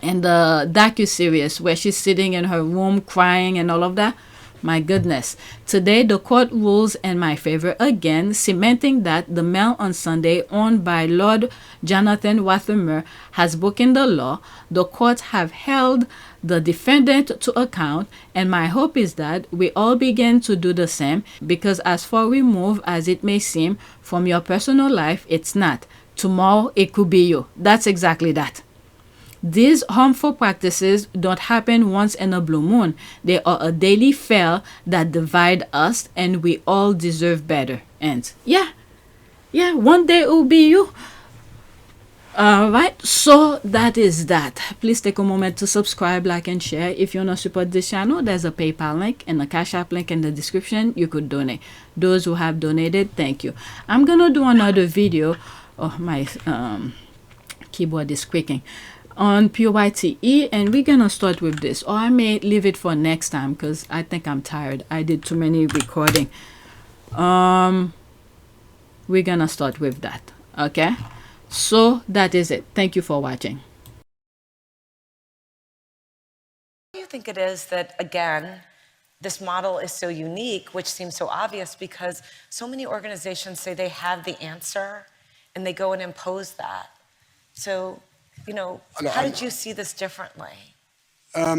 in the docuseries where she's sitting in her room crying and all of that. My goodness. Today, the court rules in my favor again, cementing that the Mail on Sunday, owned by Lord Jonathan Wathermer, has broken the law. The courts have held the defendant to account, and my hope is that we all begin to do the same, because as far removed as it may seem from your personal life, it's not. Tomorrow, it could be you. That's exactly that. These harmful practices don't happen once in a blue moon. They are a daily fare that divide us, and we all deserve better. And yeah, one day it will be you. Alright, so that is that. Please take a moment to subscribe, like, and share. If you want to support this channel, there's a PayPal link and a Cash App link in the description. You could donate. Those who have donated, thank you. I'm gonna do another video. Oh, my keyboard is squeaking. On PYTE, and we're gonna start with this, or I may leave it for next time because I think I'm tired. I did too many recording. We're gonna start with that. Okay, so that is it. Thank you for watching. Do you think it is that, again, this model is so unique, which seems so obvious, because so many organizations say they have the answer and they go and impose that? So, you know, how did you see this differently? Or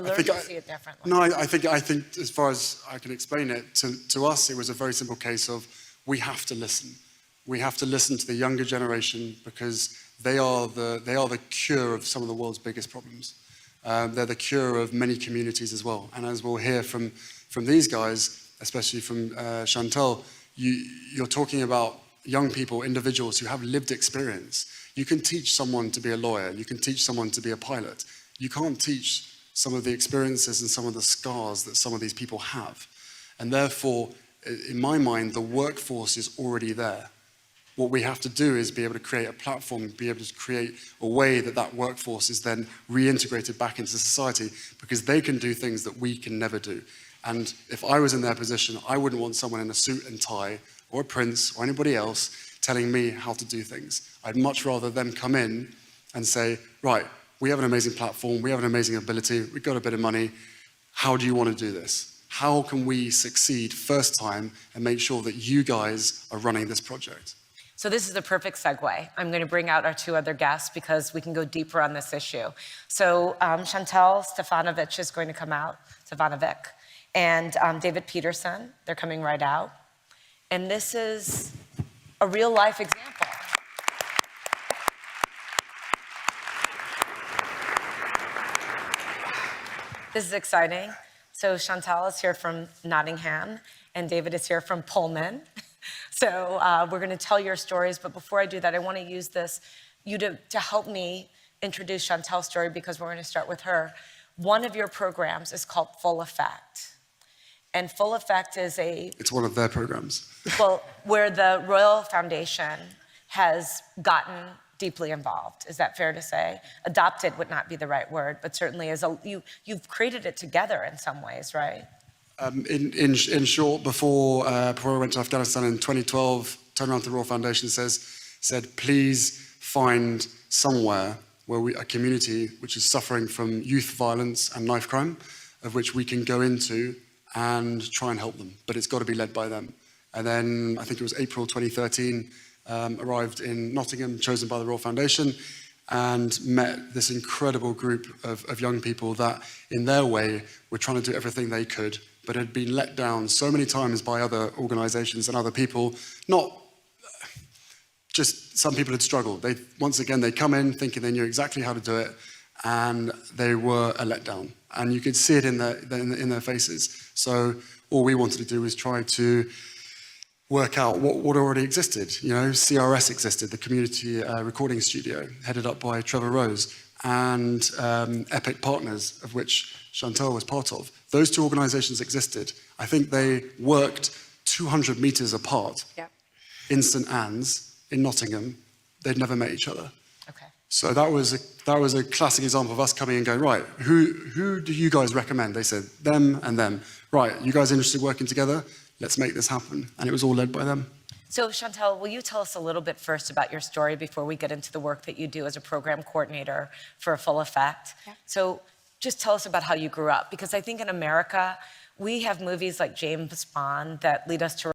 learn to see it differently? No, I think as far as I can explain it, to us, it was a very simple case of we have to listen. We have to listen to the younger generation, because they are the cure of some of the world's biggest problems. They're the cure of many communities as well. And as we'll hear from these guys, especially from Chantal, you're talking about young people, individuals who have lived experience. You can teach someone to be a lawyer. You can teach someone to be a pilot. You can't teach some of the experiences and some of the scars that some of these people have. And therefore, in my mind, the workforce is already there. What we have to do is be able to create a platform, be able to create a way that that workforce is then reintegrated back into society, because they can do things that we can never do. And if I was in their position, I wouldn't want someone in a suit and tie, or a prince, or anybody else, telling me how to do things. I'd much rather them come in and say, right, we have an amazing platform, we have an amazing ability, we've got a bit of money, how do you want to do this? How can we succeed first time and make sure that you guys are running this project? So this is the perfect segue. I'm going to bring out our two other guests because we can go deeper on this issue. So Chantal Stefanovic is going to come out, Stefanovic, and David Peterson, they're coming right out. And this is a real life example. This is exciting. So Chantal is here from Nottingham, and David is here from Pullman. So we're going to tell your stories, but before I do that, I want to use you to help me introduce Chantal's story, because we're going to start with her. One of your programs is called Full Effect. And Full Effect is It's one of their programs. Well, where the Royal Foundation has gotten deeply involved. Is that fair to say? Adopted would not be the right word, but certainly you've created it together in some ways, right? In short, before I went to Afghanistan in 2012, turned around to the Royal Foundation said, please find somewhere where a community which is suffering from youth violence and knife crime, of which we can go into and try and help them, but it's got to be led by them. And then I think it was April 2013, arrived in Nottingham, chosen by the Royal Foundation, and met this incredible group of young people that, in their way, were trying to do everything they could, but had been let down so many times by other organizations and other people. Not just some people had struggled. Once again, they come in thinking they knew exactly how to do it, and they were a letdown. And you could see it in their faces. So all we wanted to do was try to work out what already existed. You know, CRS existed, the community recording studio, headed up by Trevor Rose, and Epic Partners, of which Chantal was part of. Those two organisations existed. I think they worked 200 metres apart in St Anne's, in Nottingham. They'd never met each other. Okay. So that was a classic example of us coming and going, right, who do you guys recommend? They said, them and them. Right, you guys interested in working together? Let's make this happen. And it was all led by them. So Chantal, will you tell us a little bit first about your story before we get into the work that you do as a program coordinator for A Full Effect? Yeah. So just tell us about how you grew up, because I think in America, we have movies like James Bond that lead us to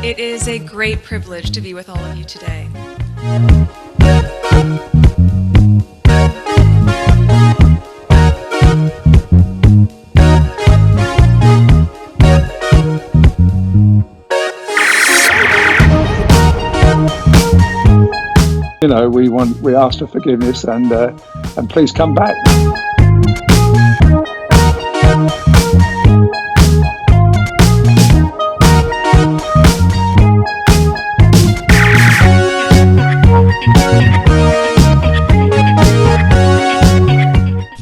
It is a great privilege to be with all of you today. You know, we ask for forgiveness and please come back.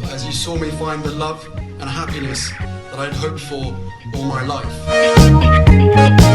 As you saw me find the love and happiness that I'd hoped for all my life.